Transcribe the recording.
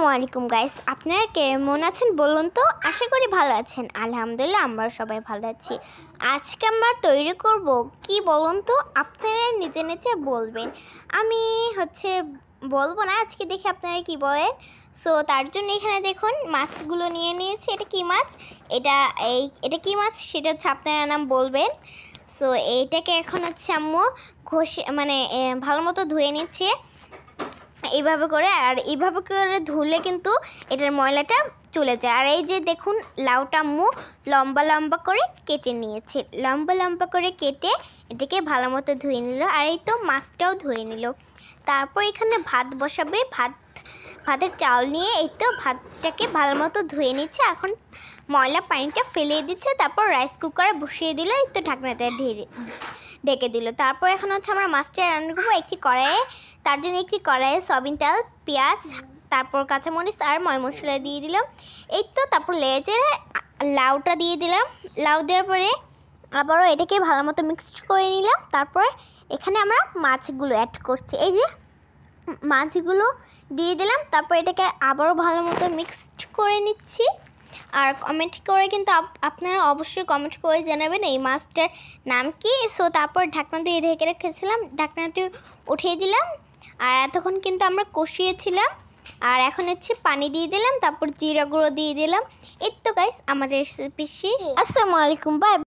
আসসালামু আলাইকুম গাইস, আপনারা কেমন আছেন বলুন তো? আশা করি ভালো আছেন। আলহামদুলিল্লাহ আমরা সবাই ভালো আছি। আজকে আমরা তৈরি করব কি বলুন তো, আপনারা নিজে নিজে বলবেন, আমি বলবো না। আজকে দেখি আপনারা কি বলেন। সো তার জন্য এখানে দেখুন মাছগুলো নিয়ে নিয়েছি। এটা কি মাছ? এটা কি মাছ সেটা আপনারা নাম বলবেন। সো এইটাকে এখন আম্মু ঘষে ভালো মতো ধুয়ে নিচ্ছে এইভাবে করে। আর এইভাবে করে ধুলে কিন্তু এটার ময়লাটা চলে যায়। আর এই যে দেখুন লাউটা আম্মু লম্বা লম্বা করে কেটে নিয়েছে। লম্বা লম্বা করে কেটে এটাকে ভালো মতো ধুয়ে নিল। আর এই তো মাছটাও ধুয়ে নিল। তারপর এখানে ভাত বসাবে। ভাতের চাল নিয়ে এই তো ভাতটাকে ভালো মতো ধুয়ে নিচ্ছে। এখন ময়লা পানিটা ফেলিয়ে দিচ্ছে। তারপর রাইস কুকারে বসিয়ে দিল। এই তো ঢাকনাতে ঢেকে দিল। তারপর এখন আমরা মাছটা রান্না করবো একটি কড়াইয়ে। তার জন্য একটি কড়াইয়ে সয়াবিন তেল, পেঁয়াজ, তারপর কাঁচামরিচ আর ময় মশলা দিয়ে দিলাম। এই তো তারপর লেজে লাউটা দিয়ে দিলাম। লাউ দেওয়ার পরে আবারও এটাকে ভালো মতো মিক্সড করে নিলাম। তারপর এখানে আমরা মাছগুলো অ্যাড করছি। এই যে মাছগুলো দিয়ে দিলাম। তারপর এটাকে আবারও ভালো মতো মিক্সড করে নিচ্ছি। আর কমেন্ট করে কিন্তু আপনারা অবশ্যই কমেন্ট করে জানাবেন এই মাছটার নাম কি। সো তারপর ঢাকনা দিয়ে ঢেকে রেখেছিলাম, ঢাকনাটি উঠিয়ে দিলাম। আর এতক্ষণ কিন্তু আমরা কষিয়েছিলাম। আর এখন পানি দিয়ে দিলাম। তারপর জিরা গুঁড়ো দিয়ে দিলাম। এই তো গাইস আমাদের রেসিপি শেষ। আসসালামু আলাইকুম, বাই বাই।